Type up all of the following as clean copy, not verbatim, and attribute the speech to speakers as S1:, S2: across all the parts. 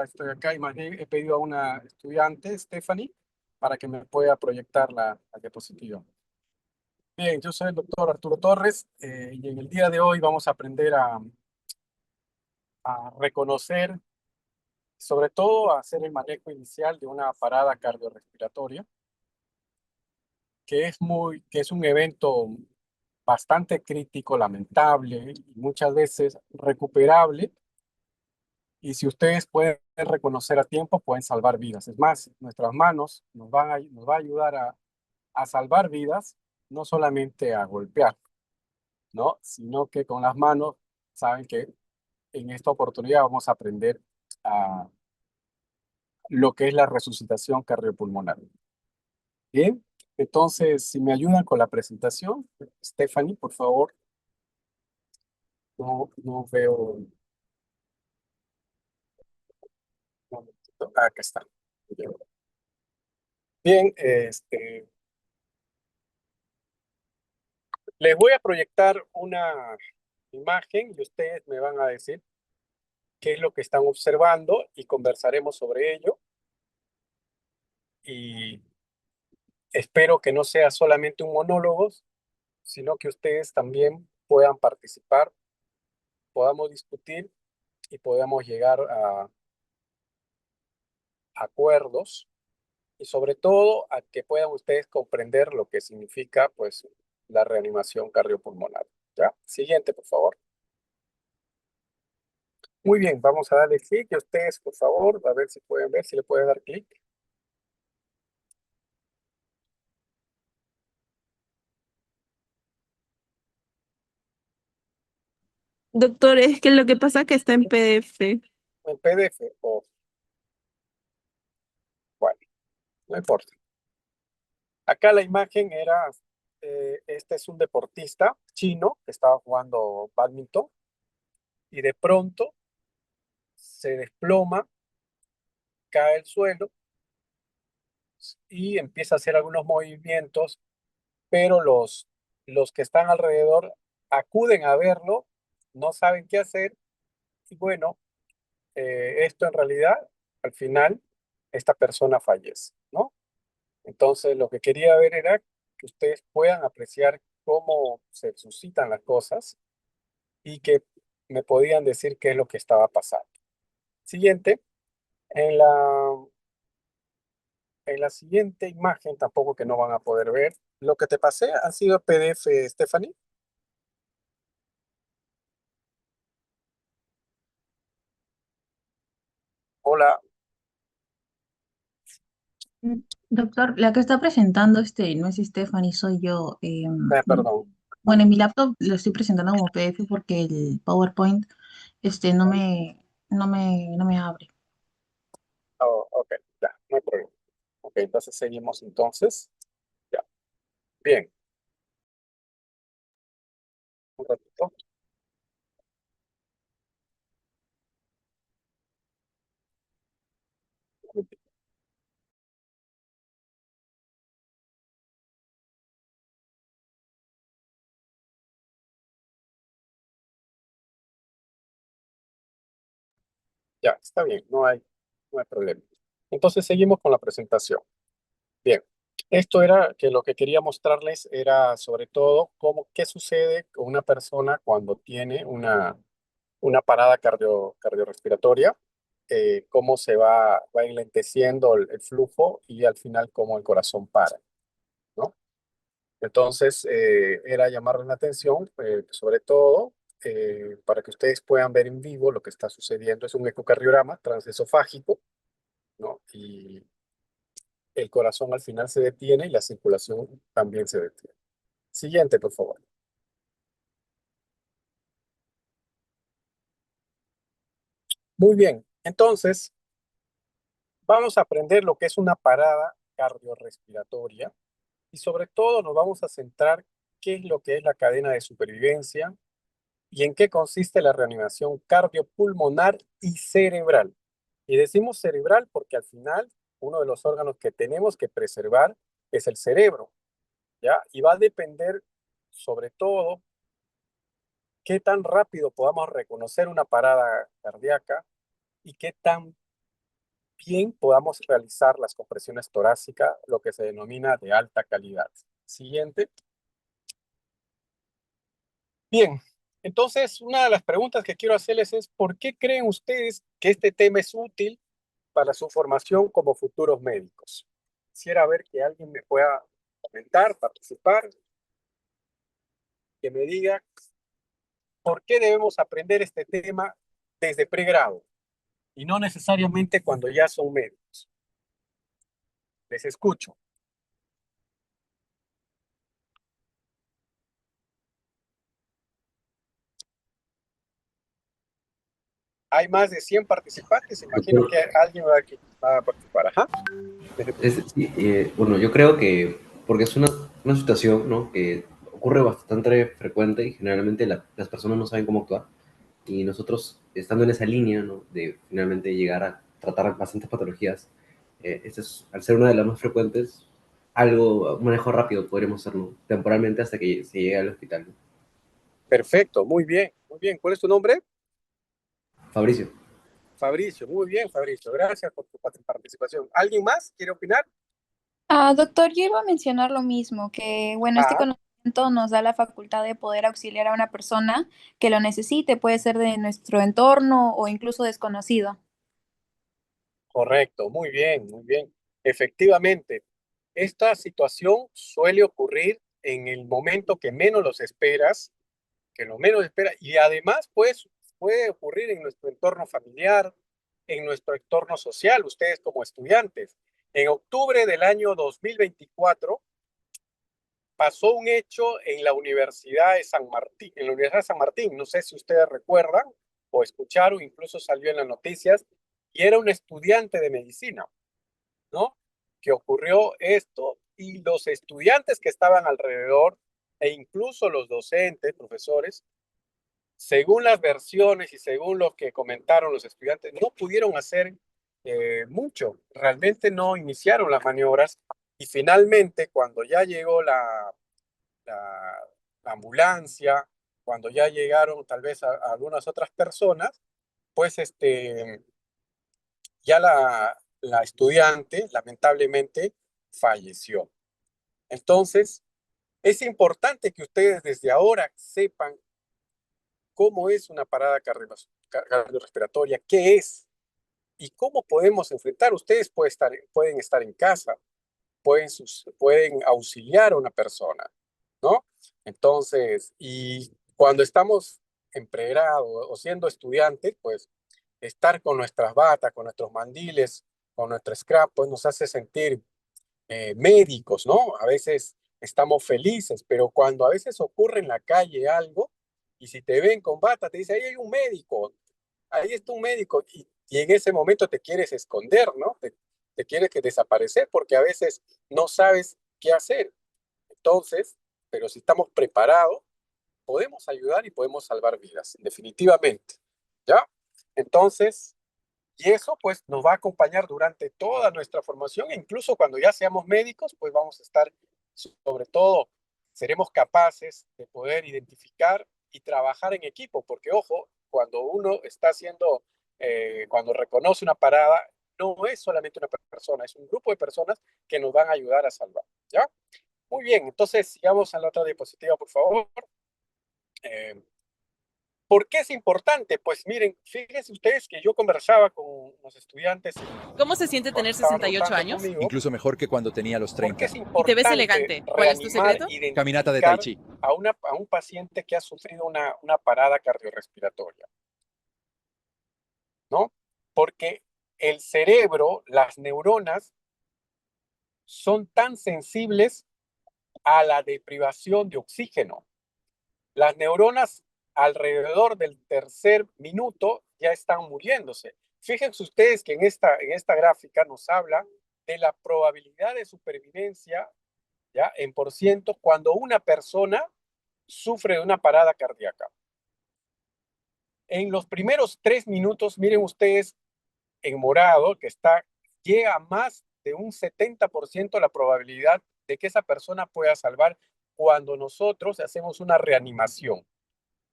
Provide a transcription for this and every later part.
S1: estoy acá y más bien he pedido a una estudiante, Stephanie, para que me pueda proyectar la diapositiva. Bien, yo soy el doctor Arturo Torres y en el día de hoy vamos a aprender a reconocer, sobre todo a hacer el manejo inicial de una parada cardiorrespiratoria, que es un evento bastante crítico, lamentable y muchas veces recuperable. Y si ustedes pueden reconocer a tiempo, pueden salvar vidas. Es más, nuestras manos nos va a ayudar a salvar vidas, no solamente a golpear, ¿no? Sino que con las manos, saben que en esta oportunidad vamos a aprender a lo que es la resucitación cardiopulmonar. Bien, entonces, si me ayudan con la presentación, Stephanie, por favor. No veo. Un momentito. Ah, acá está. Bien, les voy a proyectar una imagen y ustedes me van a decir qué es lo que están observando y conversaremos sobre ello. Y espero que no sea solamente un monólogo, sino que ustedes también puedan participar, podamos discutir y podamos llegar a acuerdos y sobre todo a que puedan ustedes comprender lo que significa pues la reanimación cardiopulmonar. ¿Ya? Siguiente, por favor. Muy bien, vamos a darle clic y ustedes, por favor, a ver si pueden ver, si le pueden dar clic.
S2: Doctor, es que lo que pasa es que está en PDF.
S1: En PDF o, bueno, no importa. Acá la imagen era, este es un deportista chino que estaba jugando badminton y de pronto se desploma, cae al suelo y empieza a hacer algunos movimientos, pero los que están alrededor acuden a verlo, no saben qué hacer y bueno, esto en realidad, al final, esta persona fallece, ¿no? Entonces, lo que quería ver era que ustedes puedan apreciar cómo se suscitan las cosas y que me podían decir qué es lo que estaba pasando. Siguiente, en en la siguiente imagen, tampoco que no van a poder ver, lo que te pasé ha sido PDF, Stephanie. Hola,
S3: Doctor, la que está presentando no es Stephanie, soy yo.
S1: perdón.
S3: Bueno, en mi laptop lo estoy presentando como PDF porque el PowerPoint no me abre.
S1: Oh, ok, ya, no hay problema. Ok, entonces seguimos entonces. Ya, bien, un ratito. Ya, está bien, no hay problema. Entonces seguimos con la presentación. Bien, esto era que lo que quería mostrarles era sobre todo qué sucede con una persona cuando tiene una parada cardiorrespiratoria, cómo va enlenteciendo el flujo y al final cómo el corazón para, ¿no? Entonces, era llamarles la atención, sobre todo, para que ustedes puedan ver en vivo lo que está sucediendo. Es un ecocardiograma transesofágico, ¿no? Y el corazón al final se detiene y la circulación también se detiene. Siguiente, por favor. Muy bien. Entonces, vamos a aprender lo que es una parada cardiorrespiratoria y sobre todo nos vamos a centrar qué es lo que es la cadena de supervivencia y en qué consiste la reanimación cardiopulmonar y cerebral. Y decimos cerebral porque al final uno de los órganos que tenemos que preservar es el cerebro, ¿ya? Y va a depender sobre todo qué tan rápido podamos reconocer una parada cardíaca y qué tan bien podamos realizar las compresiones torácicas, lo que se denomina de alta calidad. Siguiente. Bien, entonces una de las preguntas que quiero hacerles es, ¿por qué creen ustedes que este tema es útil para su formación como futuros médicos? Quisiera ver que alguien me pueda comentar, participar, que me diga por qué debemos aprender este tema desde pregrado y no necesariamente cuando ya son médicos. Les escucho. Hay más de 100 participantes, imagino
S4: Doctor,
S1: que alguien va a participar. Ajá.
S4: sí, bueno, yo creo que, porque es una situación, ¿no?, que ocurre bastante frecuente y generalmente las personas no saben cómo actuar. Y nosotros, estando en esa línea, ¿no?, de finalmente llegar a tratar bastantes patologías, esta es, al ser una de las más frecuentes, algo, un manejo rápido podremos hacerlo temporalmente hasta que se llegue al hospital, ¿no?
S1: Perfecto, muy bien, muy bien. ¿Cuál es tu nombre?
S4: Fabricio.
S1: Fabricio, muy bien, Fabricio. Gracias por tu participación. ¿Alguien más quiere opinar?
S5: Doctor, yo iba a mencionar lo mismo, que bueno, este
S1: Ah,
S5: conocimiento nos da la facultad de poder auxiliar a una persona que lo necesite, puede ser de nuestro entorno o incluso desconocido.
S1: correcto, muy bien, muy bien. Efectivamente, esta situación suele ocurrir en el momento que menos los esperas, que lo menos espera, y además pues, puede ocurrir en nuestro entorno familiar, en nuestro entorno social, ustedes como estudiantes. En octubre del año 2024 pasó un hecho en la Universidad de San Martín, en la Universidad de San Martín, no sé si ustedes recuerdan o escucharon, incluso salió en las noticias, y era un estudiante de medicina, ¿no? Que ocurrió esto y los estudiantes que estaban alrededor e incluso los docentes, profesores, según las versiones y según lo que comentaron los estudiantes, no pudieron hacer mucho, realmente no iniciaron las maniobras y finalmente cuando ya llegó la, la ambulancia, cuando ya llegaron tal vez a algunas otras personas, pues ya la estudiante lamentablemente falleció. Entonces, es importante que ustedes desde ahora sepan cómo es una parada cardiorrespiratoria, qué es y cómo podemos enfrentar. Ustedes pueden estar en casa, pueden auxiliar a una persona, ¿no? Entonces, y cuando estamos en pregrado o siendo estudiantes, pues estar con nuestras batas, con nuestros mandiles, con nuestro scrap, pues nos hace sentir médicos, ¿no? A veces estamos felices, pero cuando a veces ocurre en la calle algo, y si te ven con bata, te dice, ahí hay un médico, ahí está un médico, y en ese momento te quieres esconder, ¿no? Te quieres que desaparecer porque a veces no sabes qué hacer. Entonces, pero si estamos preparados, podemos ayudar y podemos salvar vidas, definitivamente. ¿Ya? Entonces, y eso pues nos va a acompañar durante toda nuestra formación, e incluso cuando ya seamos médicos, pues vamos a estar, sobre todo, seremos capaces de poder identificar y trabajar en equipo, porque ojo, cuando uno está haciendo, cuando reconoce una parada, no es solamente una persona, es un grupo de personas que nos van a ayudar a salvar, ¿ya? Muy bien, entonces sigamos a la otra diapositiva, por favor. Eh, ¿Por qué es importante? Pues miren, fíjense ustedes que yo conversaba con los estudiantes
S6: ¿Cómo se siente
S1: cuando
S6: tener
S1: estaban
S6: 68
S1: rotando
S6: años?
S1: conmigo.
S7: Incluso mejor que cuando tenía los
S1: ¿Por qué
S7: 30.
S1: es
S6: Y te ves
S1: importante
S6: elegante. ¿Cuál es tu
S1: reanimar,
S6: secreto?
S7: Caminata de Tai
S1: identificar
S7: Chi.
S1: a un paciente que ha sufrido una parada cardiorrespiratoria? ¿No? Porque el cerebro, las neuronas, son tan sensibles a la deprivación de oxígeno. Las neuronas alrededor del tercer minuto ya están muriéndose. Fíjense ustedes que en esta gráfica nos habla de la probabilidad de supervivencia, ¿ya? En por ciento cuando una persona sufre de una parada cardíaca. En los primeros 3 minutos, miren ustedes en morado, que llega a más de un 70% la probabilidad de que esa persona pueda salvar cuando nosotros hacemos una reanimación.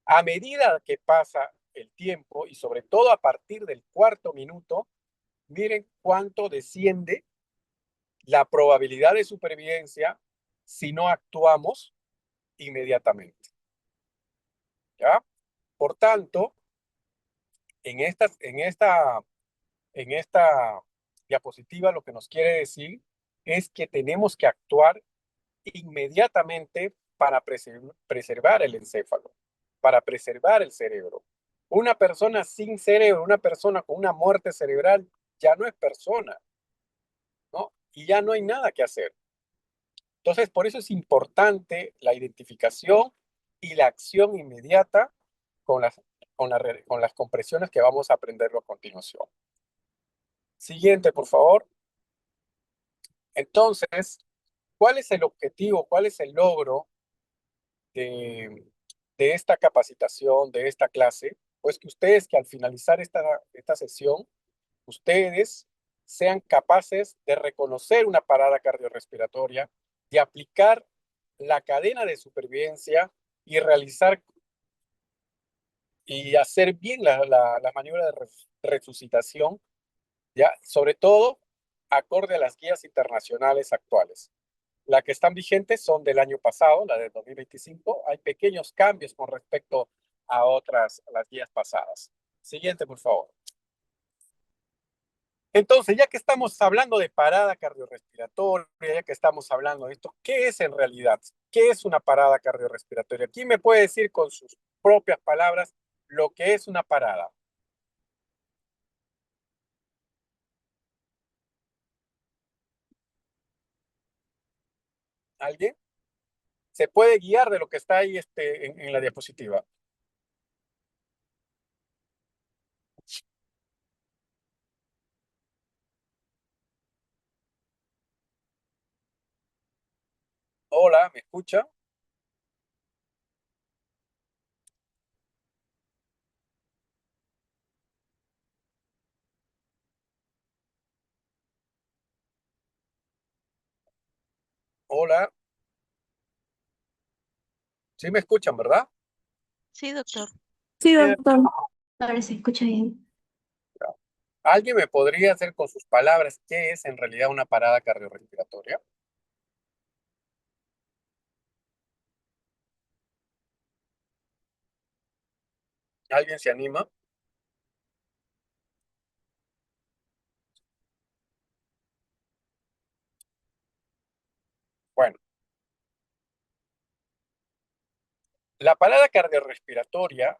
S1: A medida que pasa el tiempo y sobre todo a partir del cuarto minuto, miren cuánto desciende la probabilidad de supervivencia si no actuamos inmediatamente. ¿Ya? Por tanto, en esta diapositiva lo que nos quiere decir es que tenemos que actuar inmediatamente para preservar el encéfalo, para preservar el cerebro. Una persona sin cerebro, una persona con una muerte cerebral, ya no es persona, ¿no? Y ya no hay nada que hacer. Entonces, por eso es importante la identificación y la acción inmediata con las compresiones que vamos a aprenderlo a continuación. Siguiente, por favor. Entonces, ¿cuál es el objetivo, cuál es el logro de esta capacitación, de esta clase? Pues que ustedes, que al finalizar esta sesión, ustedes sean capaces de reconocer una parada cardiorrespiratoria, de aplicar la cadena de supervivencia y realizar y hacer bien la maniobra de resucitación, ¿ya? Sobre todo acorde a las guías internacionales actuales. Las que están vigentes son del año pasado, la del 2025. Hay pequeños cambios con respecto a las guías pasadas. Siguiente, por favor. Entonces, ya que estamos hablando de parada cardiorrespiratoria, ya que estamos hablando de esto, ¿qué es en realidad? ¿Qué es una parada cardiorrespiratoria? ¿Quién me puede decir con sus propias palabras lo que es una parada? ¿Alguien? ¿Se puede guiar de lo que está ahí en la diapositiva? Hola, ¿me escucha? Hola, sí me escuchan, ¿verdad?
S6: Sí, doctor.
S2: Sí,
S1: Bien.
S2: doctor.
S8: Ahora se escucha bien.
S1: ¿Alguien me podría hacer con sus palabras qué es en realidad una parada cardiorrespiratoria? ¿Alguien se anima? Bueno, la parada cardiorrespiratoria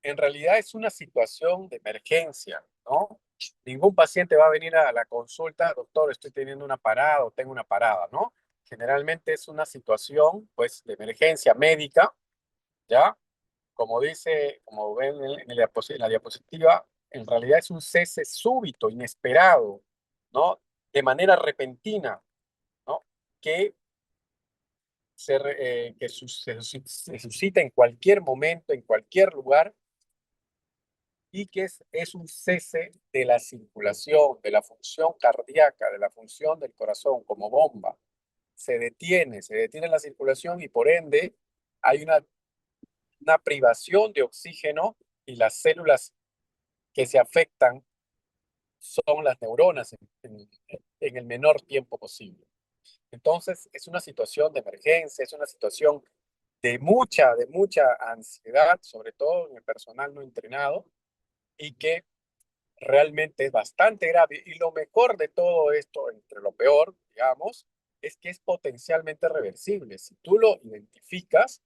S1: en realidad es una situación de emergencia, ¿no? Ningún paciente va a venir a la consulta, doctor, estoy teniendo una parada o tengo una parada, ¿no? Generalmente es una situación, pues, de emergencia médica, ¿ya? Como ven en la diapositiva, en realidad es un cese súbito, inesperado, ¿no? De manera repentina, ¿no? Que se suscita en cualquier momento, en cualquier lugar, y que es un cese de la circulación, de la función cardíaca, de la función del corazón como bomba. Se detiene la circulación y por ende hay una privación de oxígeno y las células que se afectan son las neuronas en el menor tiempo posible. Entonces, es una situación de emergencia, es una situación de mucha ansiedad, sobre todo en el personal no entrenado, y que realmente es bastante grave. Y lo mejor de todo esto, entre lo peor, digamos, es que es potencialmente reversible. Si tú lo identificas,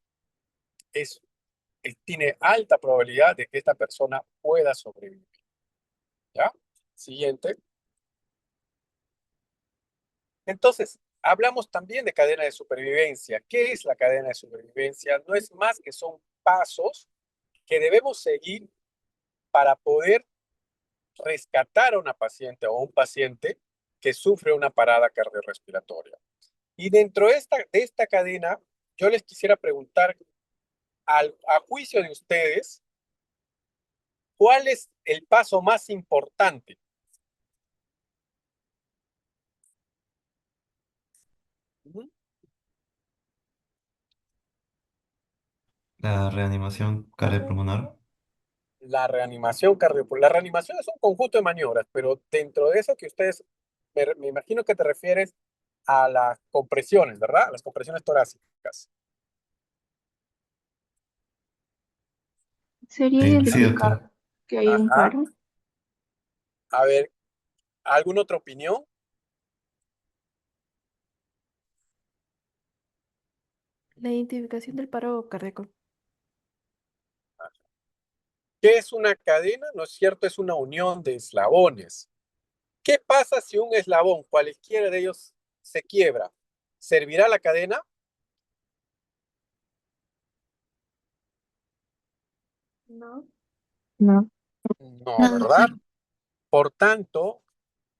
S1: es, tiene alta probabilidad de que esta persona pueda sobrevivir. ¿Ya? Siguiente. Entonces, hablamos también de cadena de supervivencia. ¿Qué es la cadena de supervivencia? No es más que son pasos que debemos seguir para poder rescatar a una paciente o un paciente que sufre una parada cardiorrespiratoria. Y dentro de esta cadena, yo les quisiera preguntar, a juicio de ustedes, ¿cuál es el paso más importante? Ujú.
S9: La reanimación cardiopulmonar.
S1: la reanimación cardiopulmonar. La reanimación es un conjunto de maniobras, pero dentro de eso que ustedes, me imagino que te refieres a las compresiones, ¿verdad? A las compresiones torácicas.
S8: ¿Sería
S6: Sí, doctor.
S8: identificar que hay un
S1: Ajá.
S8: paro?
S1: A ver, ¿alguna otra opinión?
S2: La identificación del paro cardíaco.
S1: ¿Qué es una cadena? ¿No es cierto? Es una unión de eslabones. ¿Qué pasa si un eslabón, cualquiera de ellos, se quiebra? ¿Servirá la cadena?
S8: No.
S3: No.
S1: No,
S3: No,
S1: ¿verdad?
S3: doctor.
S1: Por tanto,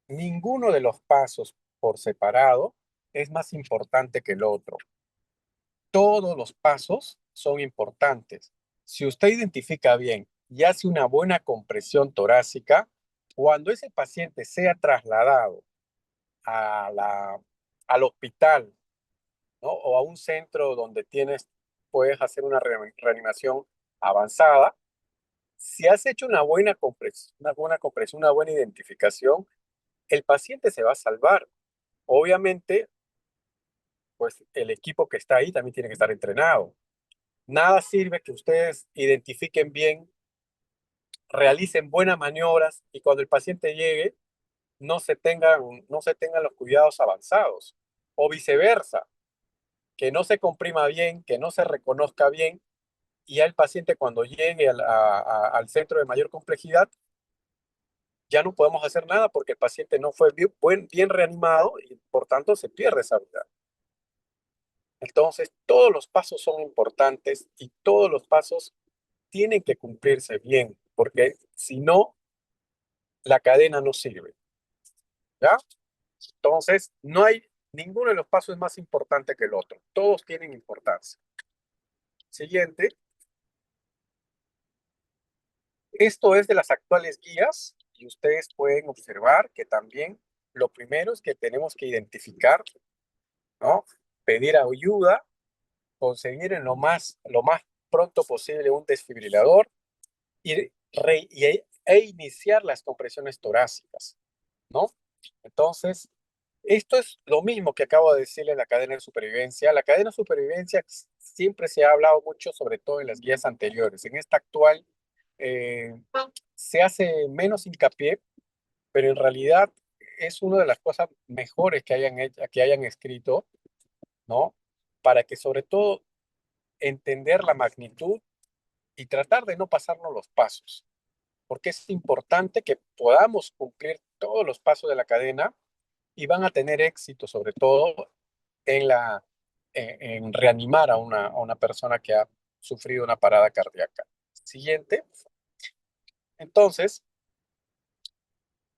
S1: ninguno de los pasos por separado es más importante que el otro. Todos los pasos son importantes. Si usted identifica bien y hace una buena compresión torácica, cuando ese paciente sea trasladado a al hospital, ¿no? O a un centro donde puedes hacer una reanimación avanzada, si has hecho una buena compresión, una buena identificación, el paciente se va a salvar. Obviamente, pues el equipo que está ahí también tiene que estar entrenado. Nada sirve que ustedes identifiquen bien, realicen buenas maniobras y cuando el paciente llegue no se tengan los cuidados avanzados. O viceversa, que no se comprima bien, que no se reconozca bien y ya el paciente cuando llegue al centro de mayor complejidad ya no podemos hacer nada porque el paciente no fue bien reanimado y por tanto se pierde esa vida. Entonces, todos los pasos son importantes y todos los pasos tienen que cumplirse bien, porque si no, la cadena no sirve, ¿ya? Entonces, ninguno de los pasos es más importante que el otro. Todos tienen importancia. Siguiente. Esto es de las actuales guías y ustedes pueden observar que también lo primero es que tenemos que identificar, ¿no? Pedir ayuda, conseguir lo más pronto posible un desfibrilador e iniciar las compresiones torácicas, ¿no? Entonces, esto es lo mismo que acabo de decirle en la cadena de supervivencia. La cadena de supervivencia siempre se ha hablado mucho, sobre todo en las guías anteriores. En esta actual eh, se hace menos hincapié, pero en realidad es una de las cosas mejores que hayan escrito, ¿no? Para que sobre todo entender la magnitud y tratar de no pasarnos los pasos, porque es importante que podamos cumplir todos los pasos de la cadena y van a tener éxito, sobre todo en reanimar a una persona que ha sufrido una parada cardíaca. Siguiente. Entonces,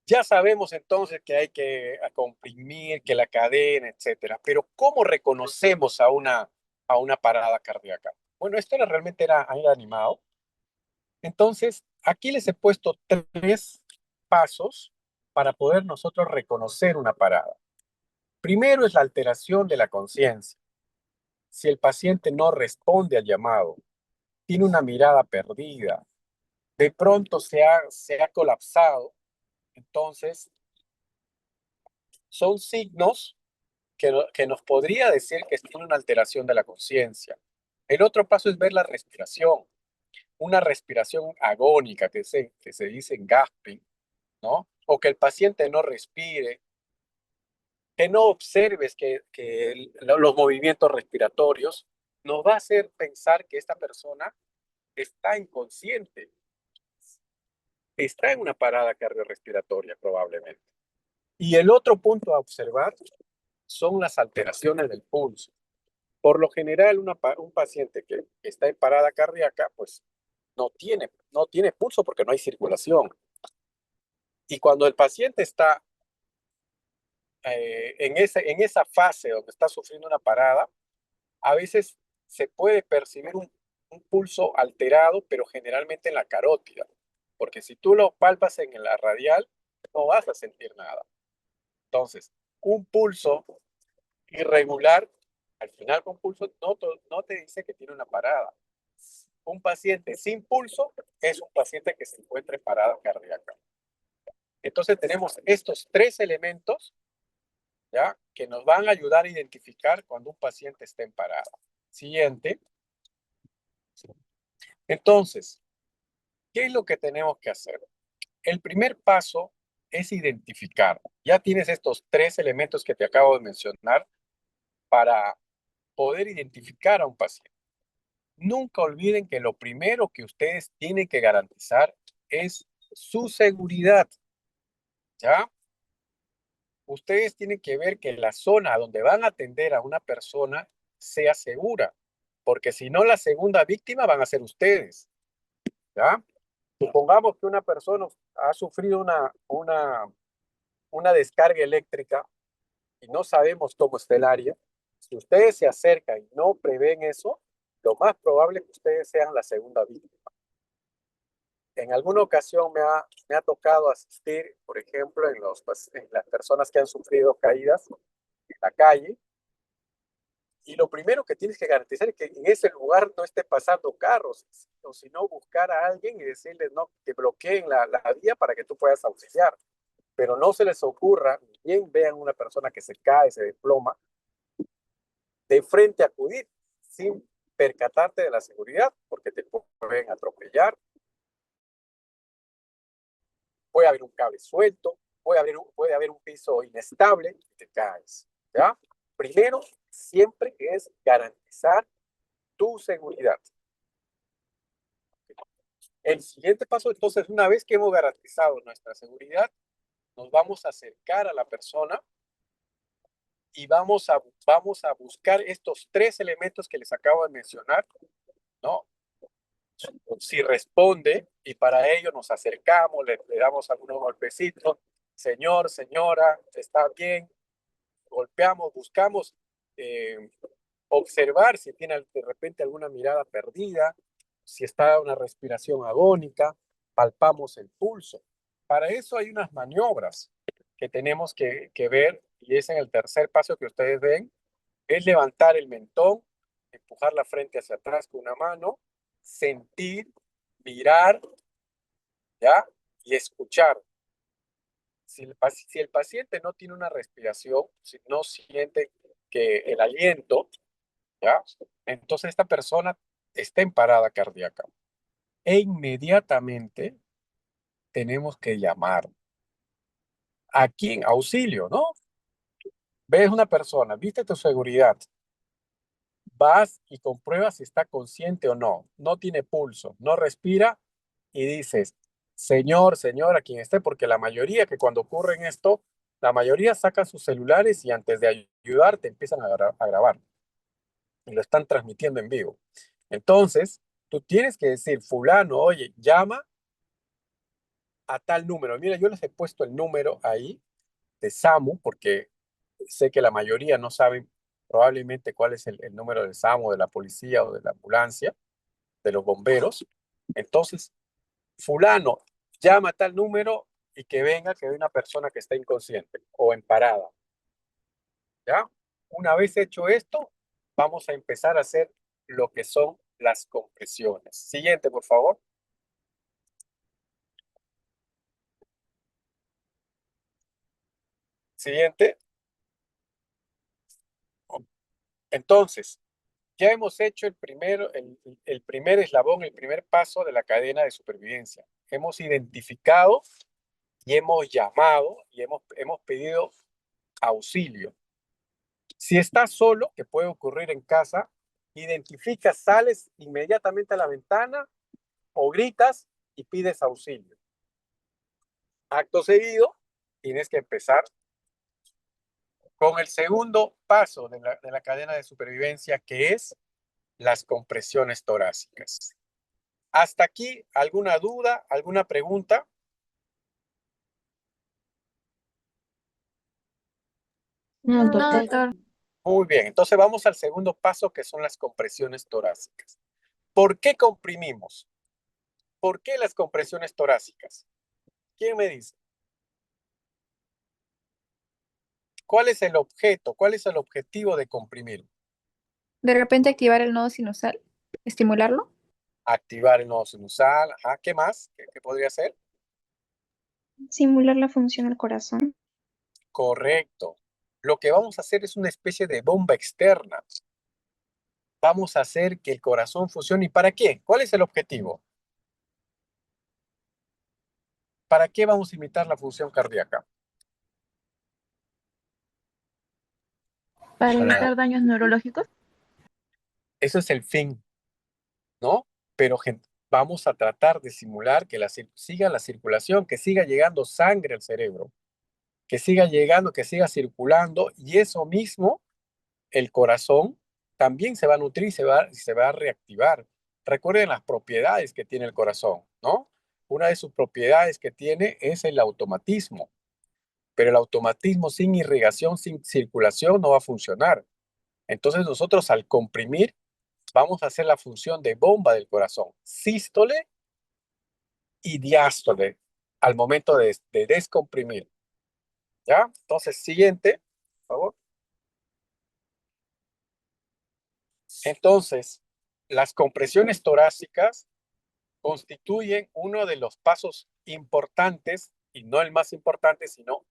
S1: ya sabemos entonces que hay que comprimir, que la cadena, etcétera. Pero ¿cómo reconocemos a una parada cardíaca? Bueno, esto realmente era animado. Entonces, aquí les he puesto 3 pasos para poder nosotros reconocer una parada. Primero es la alteración de la conciencia. Si el paciente no responde al llamado, tiene una mirada perdida, de pronto se ha colapsado, entonces son signos que nos podría decir que tiene una alteración de la conciencia. El otro paso es ver la respiración, una respiración agónica que se dice en gasping, ¿no? O que el paciente no respire, que no observes que los movimientos respiratorios, nos va a hacer pensar que esta persona está inconsciente, está en una parada cardiorrespiratoria probablemente. Y el otro punto a observar son las alteraciones del pulso. Por lo general, un paciente que está en parada cardíaca, pues no tiene pulso porque no hay circulación. Y cuando el paciente está en esa fase donde está sufriendo una parada, a veces se puede percibir un pulso alterado, pero generalmente en la carótida, porque si tú lo palpas en la radial, no vas a sentir nada. Entonces, un pulso irregular, al final con pulso, no te dice que tiene una parada. Un paciente sin pulso es un paciente que se encuentra en parada cardíaca. Entonces tenemos estos tres elementos, ¿ya?, que nos van a ayudar a identificar cuando un paciente está en parada. Siguiente. Entonces, ¿qué es lo que tenemos que hacer? El primer paso es identificar. Ya tienes estos tres elementos que te acabo de mencionar para poder identificar a un paciente. Nunca olviden que lo primero que ustedes tienen que garantizar es su seguridad, ¿ya? Ustedes tienen que ver que la zona donde van a atender a una persona sea segura, porque si no, la segunda víctima van a ser ustedes, ¿ya? Supongamos que una persona ha sufrido una descarga eléctrica y no sabemos cómo está el área. Si ustedes se acercan y no prevén eso, lo más probable es que ustedes sean la segunda víctima. En alguna ocasión me ha tocado asistir, por ejemplo, en las personas que han sufrido caídas en la calle, y lo primero que tienes que garantizar es que en ese lugar no esté pasando carros, o si no, buscar a alguien y decirles no, que bloqueen la vía para que tú puedas auxiliar. Pero no se les ocurra, bien vean una persona que se cae, se desploma, de frente a acudir sin percatarte de la seguridad, porque te pueden atropellar, puede haber un cable suelto, puede haber un piso inestable y te caes, ¿ya? Primero, siempre es garantizar tu seguridad. El siguiente paso, entonces, una vez que hemos garantizado nuestra seguridad, nos vamos a acercar a la persona y vamos a buscar estos tres elementos que les acabo de mencionar, ¿no? Si responde, y para ello nos acercamos, le damos algunos golpecitos, señor, señora, está bien, golpeamos, buscamos observar si tiene de repente alguna mirada perdida, si está una respiración agónica, palpamos el pulso. Para eso hay unas maniobras que tenemos que ver, y es en el tercer paso que ustedes ven, es levantar el mentón, empujar la frente hacia atrás con una mano, sentir, mirar, ¿ya? Y escuchar. Si el paciente no tiene una respiración, si no siente que el aliento, ¿ya?, entonces esta persona está en parada cardíaca. E inmediatamente tenemos que llamar. ¿A quién? Auxilio, ¿no? Ves una persona, viste tu seguridad, vas y compruebas si está consciente o no, no tiene pulso, no respira, y dices, señor, señora, quien esté, porque la mayoría que cuando ocurre en esto, la mayoría sacan sus celulares y antes de ayudarte empiezan a grabar y lo están transmitiendo en vivo. Entonces, tú tienes que decir, fulano, oye, llama a tal número. Mira, yo les he puesto el número ahí de SAMU porque sé que la mayoría no saben probablemente cuál es el número del SAMU, de la policía o de la ambulancia, de los bomberos. Entonces, fulano, llama a tal número y que venga, que hay una persona que está inconsciente o en parada. ¿Ya? Una vez hecho esto, vamos a empezar a hacer lo que son las compresiones. Siguiente, por favor. Siguiente. Entonces, ya hemos hecho el primer eslabón, el primer paso de la cadena de supervivencia. Hemos identificado y hemos llamado y hemos pedido auxilio. Si estás solo, que puede ocurrir en casa, identificas, sales inmediatamente a la ventana o gritas y pides auxilio. Acto seguido, tienes que empezar con el segundo paso de la cadena de supervivencia, que es las compresiones torácicas. ¿Hasta aquí alguna duda, alguna pregunta?
S8: No,
S5: No,
S8: doctor.
S5: doctor.
S1: Muy bien, entonces vamos al segundo paso, que son las compresiones torácicas. ¿Por qué comprimimos? ¿Por qué las compresiones torácicas? ¿Quién me dice? ¿Cuál es el objeto? ¿Cuál es el objetivo de comprimir?
S5: De repente activar el nodo sinusal, estimularlo.
S1: Activar el nodo sinusal. Ajá, ¿qué más? ¿Qué podría ser?
S8: Simular la función del corazón.
S1: Correcto. Lo que vamos a hacer es una especie de bomba externa. Vamos a hacer que el corazón funcione. ¿Y para qué? ¿Cuál es el objetivo? ¿Para qué vamos a imitar la función cardíaca?
S2: Para
S4: Para,
S2: evitar daños neurológicos.
S1: Eso es el fin, ¿no? Pero vamos a tratar de simular que siga la circulación, que siga llegando sangre al cerebro, que siga llegando, que siga circulando, y eso mismo, el corazón también se va a nutrir y se va a reactivar. Recuerden las propiedades que tiene el corazón, ¿no? Una de sus propiedades que tiene es el automatismo, pero el automatismo sin irrigación, sin circulación, no va a funcionar. Entonces nosotros al comprimir, vamos a hacer la función de bomba del corazón, sístole y diástole, al momento de descomprimir. ¿Ya? Entonces, siguiente, por favor. Entonces, las compresiones torácicas constituyen uno de los pasos importantes, y no el más importante, sino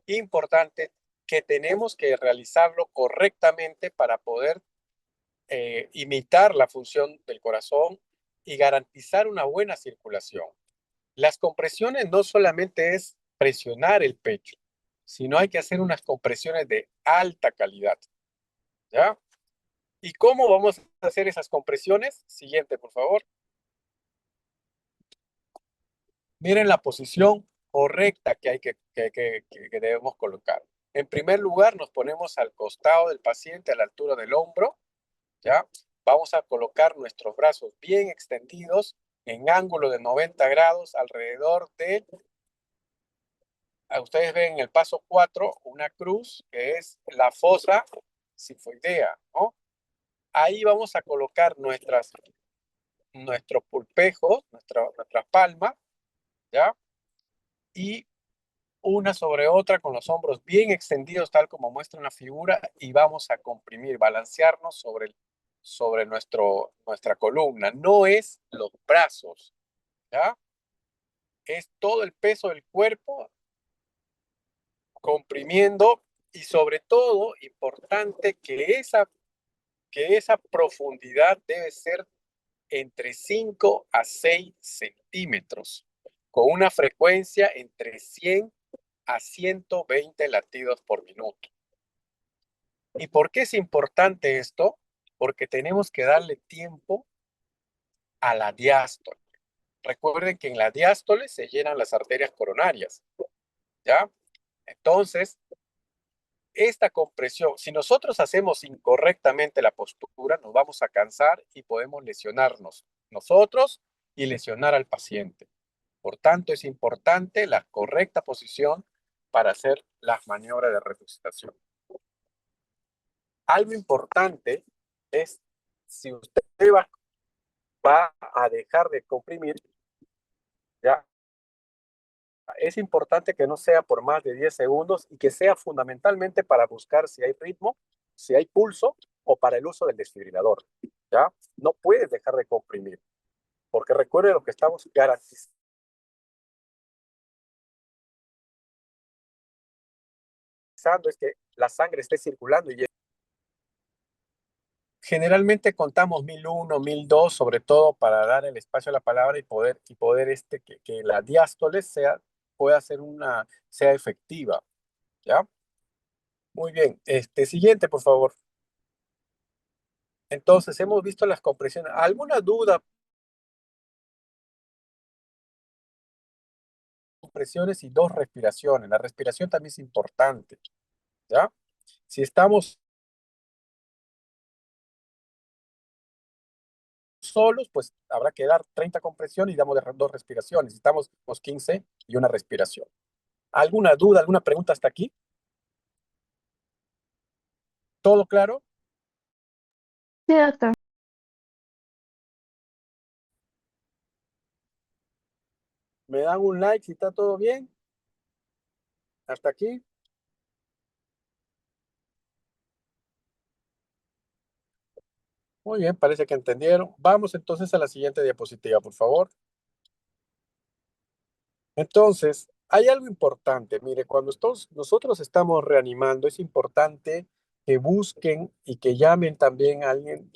S1: importante, que tenemos que realizarlo correctamente para poder imitar la función del corazón y garantizar una buena circulación. Las compresiones no solamente es presionar el pecho, sino hay que hacer unas compresiones de alta calidad. ¿Ya? ¿Y cómo vamos a hacer esas compresiones? Siguiente, por favor. Miren la posición correcta que que debemos colocar. En primer lugar, nos ponemos al costado del paciente, a la altura del hombro. ¿Ya? Vamos a colocar nuestros brazos bien extendidos en ángulo de 90 grados alrededor de, ustedes ven en el paso 4 una cruz que es la fosa sifoidea, ¿no? Ahí vamos a colocar nuestros pulpejos, nuestras palmas, ¿ya? Y una sobre otra con los hombros bien extendidos, tal como muestra en la figura, y vamos a comprimir, balancearnos sobre nuestra columna. No es los brazos, ¿ya? Es todo el peso del cuerpo comprimiendo, y sobre todo, importante, que esa profundidad debe ser entre 5 a 6 centímetros, con una frecuencia entre 100 a 120 latidos por minuto. ¿Y por qué es importante esto? Porque tenemos que darle tiempo a la diástole. Recuerden que en la diástole se llenan las arterias coronarias, ¿ya? Entonces, esta compresión, si nosotros hacemos incorrectamente la postura, nos vamos a cansar y podemos lesionarnos nosotros y lesionar al paciente. Por tanto, es importante la correcta posición para hacer las maniobras de resucitación. Algo importante es, si usted va a dejar de comprimir, ya, es importante que no sea por más de 10 segundos y que sea fundamentalmente para buscar si hay ritmo, si hay pulso o para el uso del desfibrilador. ¿Ya? No puedes dejar de comprimir, porque recuerde lo que estamos garantizando es que la sangre esté circulando y generalmente contamos 1001, 1002, sobre todo para dar el espacio a la palabra y poder que la diástole pueda ser sea efectiva, ¿ya? Muy bien. Siguiente, por favor. Entonces, hemos visto las compresiones. ¿Alguna duda? Compresiones y dos respiraciones. La respiración también es importante, ¿ya? Si estamos solos, pues habrá que dar 30 compresiones y damos dos respiraciones. Si estamos 15 y una respiración. ¿Alguna duda, alguna pregunta hasta aquí? ¿Todo claro?
S8: Sí, doctor.
S1: ¿Me dan un like si está todo bien? ¿Hasta aquí? Muy bien, parece que entendieron. Vamos entonces a la siguiente diapositiva, por favor. Entonces, hay algo importante. Mire, cuando nosotros estamos reanimando, es importante que busquen y que llamen también a alguien,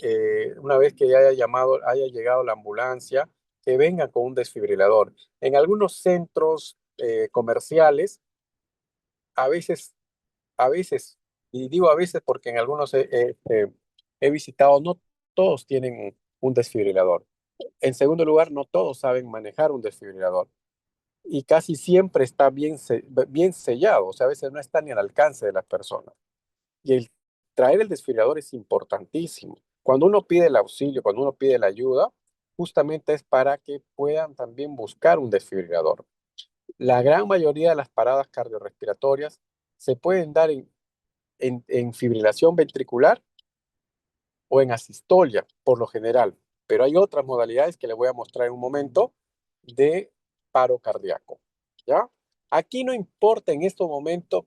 S1: una vez que ya haya llegado la ambulancia, que venga con un desfibrilador. En algunos centros comerciales, a veces, y digo a veces porque en algunos he visitado, no todos tienen un desfibrilador. En segundo lugar, no todos saben manejar un desfibrilador y casi siempre está bien sellado, o sea, a veces no está ni al alcance de las personas. Y el traer el desfibrilador es importantísimo. Cuando uno pide el auxilio, cuando uno pide la ayuda, justamente es para que puedan también buscar un desfibrilador. La gran mayoría de las paradas cardiorrespiratorias se pueden dar en fibrilación ventricular o en asistolia, por lo general. Pero hay otras modalidades que les voy a mostrar en un momento de paro cardíaco. ¿Ya? Aquí no importa en este momento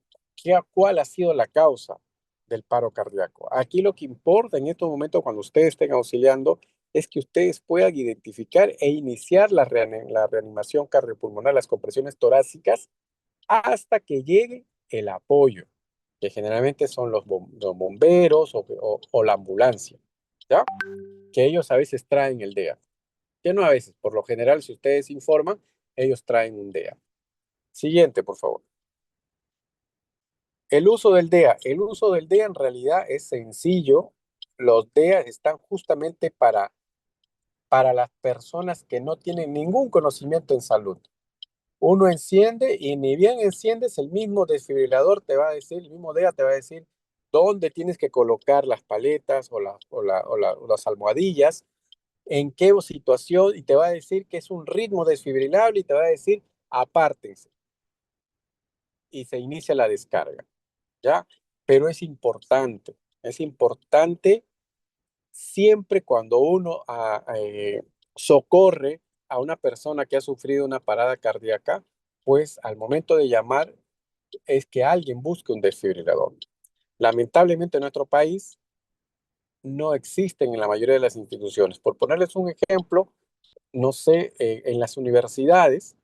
S1: cuál ha sido la causa del paro cardíaco. Aquí lo que importa en estos momentos cuando ustedes estén auxiliando es que ustedes puedan identificar e iniciar la reanimación cardiopulmonar, las compresiones torácicas, hasta que llegue el apoyo, que generalmente son los bomberos o la ambulancia, ¿ya? Que ellos a veces traen el DEA. Que no a veces, por lo general, si ustedes informan, ellos traen un DEA. Siguiente, por favor. El uso del DEA. El uso del DEA en realidad es sencillo. Los DEA están justamente para las personas que no tienen ningún conocimiento en salud. Uno enciende y ni bien enciendes, el mismo desfibrilador te va a decir, el mismo DEA te va a decir dónde tienes que colocar las paletas o las almohadillas, en qué situación, y te va a decir que es un ritmo desfibrilable y te va a decir apártense. Y se inicia la descarga, ¿ya? Pero es importante siempre cuando uno socorre a una persona que ha sufrido una parada cardíaca, pues al momento de llamar es que alguien busque un desfibrilador. Lamentablemente en nuestro país no existen en la mayoría de las instituciones. Por ponerles un ejemplo, no sé, en las universidades,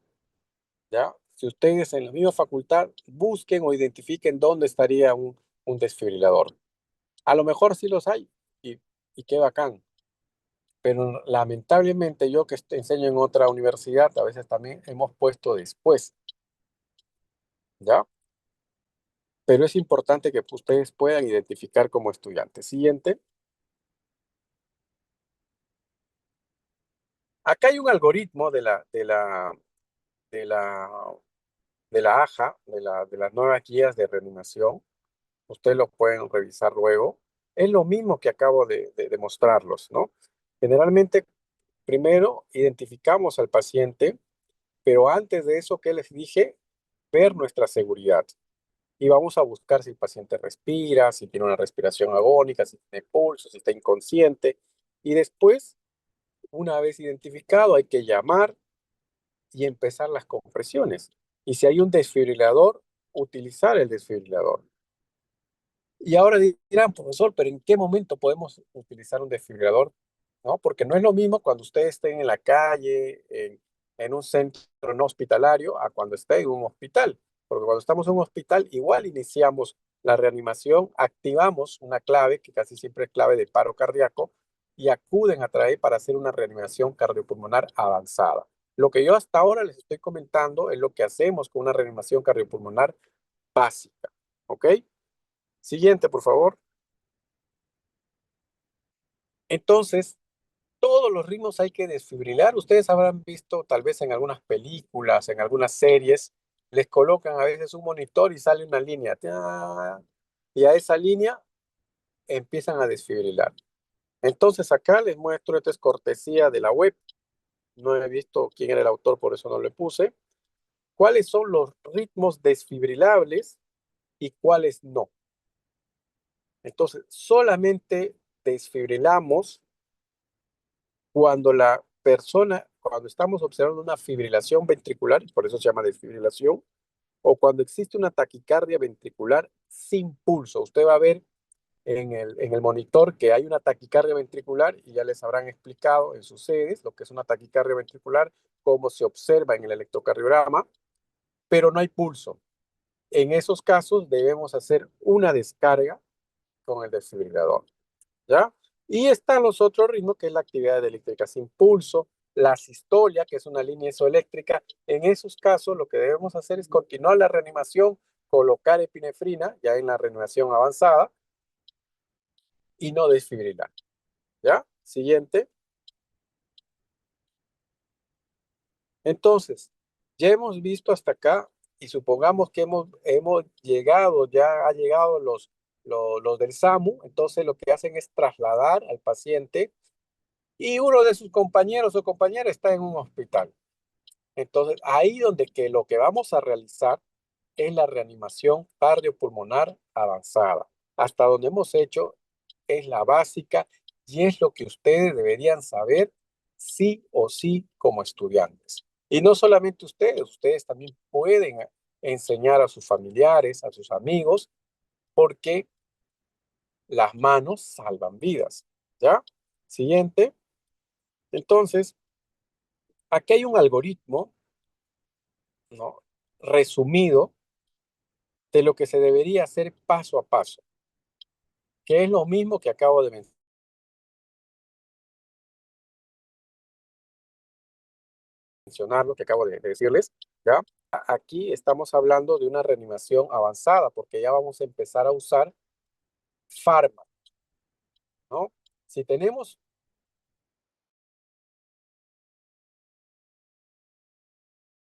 S1: ¿ya? Si ustedes en la misma facultad busquen o identifiquen dónde estaría un desfibrilador. A lo mejor sí los hay y qué bacán. Pero lamentablemente yo que enseño en otra universidad, a veces también hemos puesto después, ¿ya? Pero es importante que ustedes puedan identificar como estudiantes. Siguiente. Acá hay un algoritmo de la AJA, de las nuevas guías de reanimación. Ustedes lo pueden revisar luego. Es lo mismo que acabo de mostrarlos, ¿no? Generalmente, primero identificamos al paciente, pero antes de eso, ¿qué les dije? Ver nuestra seguridad. Y vamos a buscar si el paciente respira, si tiene una respiración agónica, si tiene pulso, si está inconsciente. Y después, una vez identificado, hay que llamar y empezar las compresiones. Y si hay un desfibrilador, utilizar el desfibrilador. Y ahora dirán, profesor, pero ¿en qué momento podemos utilizar un desfibrilador? ¿No? Porque no es lo mismo cuando ustedes estén en la calle, en un centro no hospitalario, a cuando estén en un hospital. Porque cuando estamos en un hospital, igual iniciamos la reanimación, activamos una clave, que casi siempre es clave de paro cardíaco, y acuden a traer para hacer una reanimación cardiopulmonar avanzada. Lo que yo hasta ahora les estoy comentando es lo que hacemos con una reanimación cardiopulmonar básica. ¿Ok? Siguiente, por favor. Entonces, todos los ritmos hay que desfibrilar. Ustedes habrán visto, tal vez en algunas películas, en algunas series, les colocan a veces un monitor y sale una línea. Y a esa línea empiezan a desfibrilar. Entonces, acá les muestro, esta es cortesía de la web. No he visto quién era el autor, por eso no le puse. ¿Cuáles son los ritmos desfibrilables y cuáles no? Entonces, solamente desfibrilamos cuando estamos observando una fibrilación ventricular, por eso se llama desfibrilación, o cuando existe una taquicardia ventricular sin pulso. Usted va a ver en el monitor que hay una taquicardia ventricular y ya les habrán explicado en sus sedes lo que es una taquicardia ventricular, cómo se observa en el electrocardiograma, pero no hay pulso. En esos casos debemos hacer una descarga con el desfibrilador, ¿ya? Y están los otros ritmos, que es la actividad eléctrica sin pulso, la sistolia, que es una línea isoeléctrica. En esos casos lo que debemos hacer es continuar la reanimación, colocar epinefrina ya en la reanimación avanzada y no desfibrilar, ¿ya? Siguiente. Entonces, ya hemos visto hasta acá y supongamos que hemos llegado, ya ha llegado los del SAMU, entonces lo que hacen es trasladar al paciente y uno de sus compañeros o compañeras está en un hospital. Entonces, ahí donde que lo que vamos a realizar es la reanimación cardiopulmonar avanzada. Hasta donde hemos hecho es la básica y es lo que ustedes deberían saber sí o sí como estudiantes. Y no solamente ustedes también pueden enseñar a sus familiares, a sus amigos, porque las manos salvan vidas. ¿Ya? Siguiente. Entonces, aquí hay un algoritmo, ¿no?, resumido de lo que se debería hacer paso a paso, que es lo mismo que acabo de mencionar, lo que acabo de decirles, ¿ya? Aquí estamos hablando de una reanimación avanzada, porque ya vamos a empezar a usar fármacos, ¿no? Si tenemos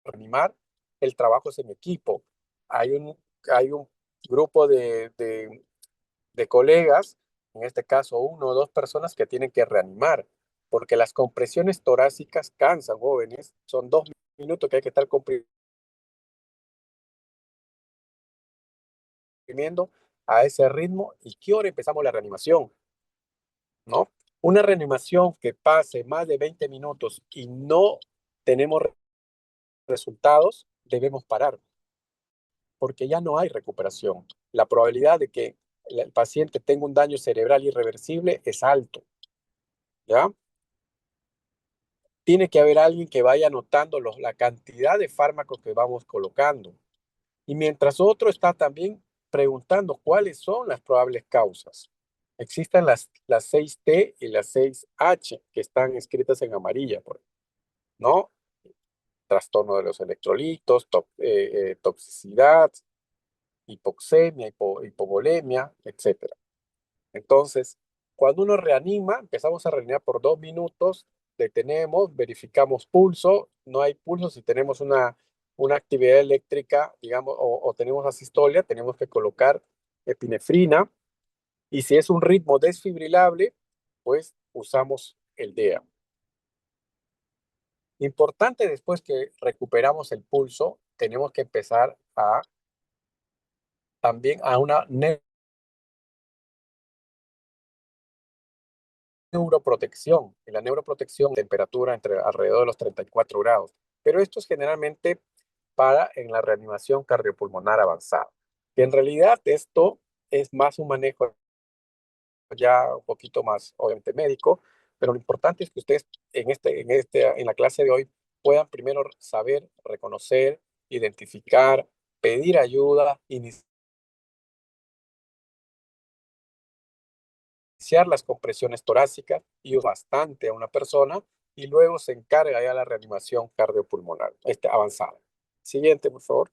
S1: reanimar, el trabajo es en equipo. Hay un grupo de colegas, en este caso 1 o 2 personas que tienen que reanimar, porque las compresiones torácicas cansan, jóvenes. Son 2 minutos que hay que estar comprimiendo a ese ritmo y qué hora empezamos la reanimación, ¿no? Una reanimación que pase más de 20 minutos y no tenemos resultados, debemos parar, porque ya no hay recuperación. La probabilidad de que el paciente tenga un daño cerebral irreversible es alto, ¿ya? Tiene que haber alguien que vaya anotando la cantidad de fármacos que vamos colocando. Y mientras otro está también preguntando cuáles son las probables causas. Existen las 6T y las 6H que están escritas en amarilla, ¿no? Trastorno de los electrolitos, toxicidad, hipoxemia, hipovolemia, etc. Entonces, cuando uno reanima, empezamos a reanimar por 2 minutos, detenemos, verificamos pulso, no hay pulso. Si tenemos una actividad eléctrica, digamos, o tenemos asistolia, tenemos que colocar epinefrina, y si es un ritmo desfibrilable, pues usamos el DEA. Importante, después que recuperamos el pulso, tenemos que empezar también a una neuroprotección. En la neuroprotección, temperatura entre alrededor de los 34 grados. Pero esto es generalmente en la reanimación cardiopulmonar avanzada. Que en realidad esto es más un manejo ya un poquito más, obviamente, médico, pero lo importante es que ustedes en la clase de hoy puedan primero saber, reconocer, identificar, pedir ayuda, iniciar las compresiones torácicas y bastante a una persona, y luego se encarga ya la reanimación cardiopulmonar avanzada. Siguiente, por favor.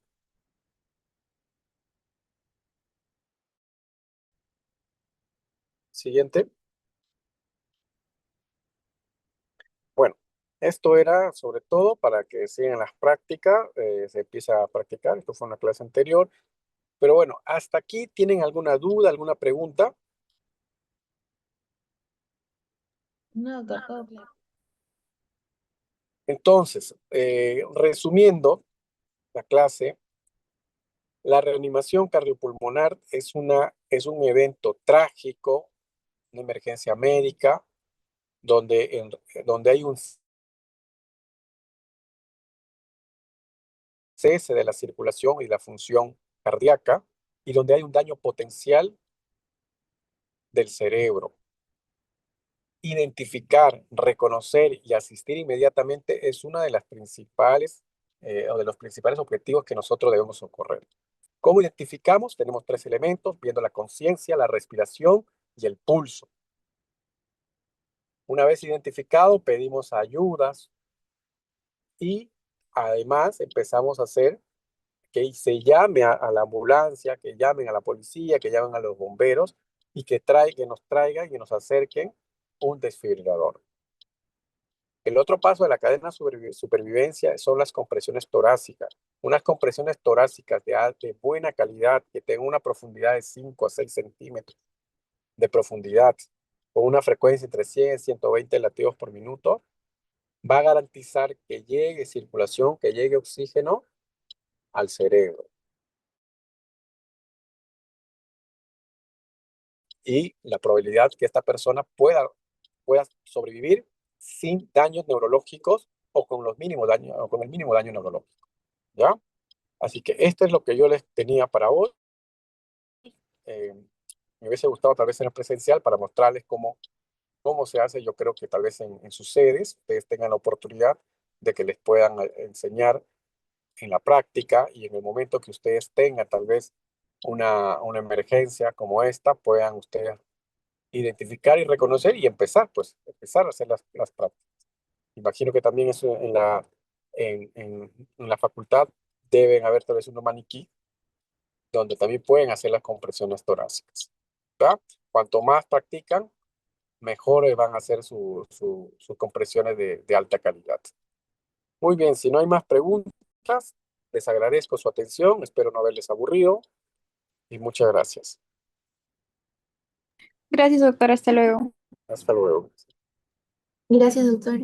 S1: Siguiente. Bueno, esto era sobre todo para que sigan las prácticas, se empieza a practicar. Esto fue una clase anterior. Pero bueno, hasta aquí, ¿tienen alguna duda, alguna pregunta?
S3: No, doctor, todo claro.
S1: Entonces, resumiendo la clase, la reanimación cardiopulmonar es un evento trágico, una emergencia médica, donde hay un cese de la circulación y la función cardíaca, y donde hay un daño potencial del cerebro. Identificar, reconocer y asistir inmediatamente es una de las principales o de los principales objetivos que nosotros debemos socorrer. ¿Cómo identificamos? Tenemos 3 elementos, viendo la conciencia, la respiración y el pulso. Una vez identificado, pedimos ayudas y además empezamos a hacer que se llame a la ambulancia, que llamen a la policía, que llamen a los bomberos y que nos traigan y nos acerquen un desfibrilador. El otro paso de la cadena de supervivencia son las compresiones torácicas. Unas compresiones torácicas de buena calidad, que tengan una profundidad de 5 a 6 centímetros de profundidad, con una frecuencia entre 100 y 120 latidos por minuto, va a garantizar que llegue circulación, que llegue oxígeno al cerebro. Y la probabilidad que esta persona pueda sobrevivir sin daños neurológicos o con el mínimo daño neurológico, ¿ya? Así que esto es lo que yo les tenía para hoy. Me hubiese gustado tal vez en el presencial para mostrarles cómo se hace. Yo creo que tal vez en sus sedes ustedes tengan la oportunidad de que les puedan enseñar en la práctica y en el momento que ustedes tengan tal vez una emergencia como esta, puedan ustedes identificar y reconocer y empezar a hacer las prácticas. Imagino que también eso en la facultad deben haber tal vez un maniquí donde también pueden hacer las compresiones torácicas, ¿verdad? Cuanto más practican, mejores van a ser sus compresiones de alta calidad. Muy bien, si no hay más preguntas, les agradezco su atención, espero no haberles aburrido y muchas gracias.
S5: Gracias, doctor. Hasta luego.
S1: Hasta luego.
S2: Gracias, doctor.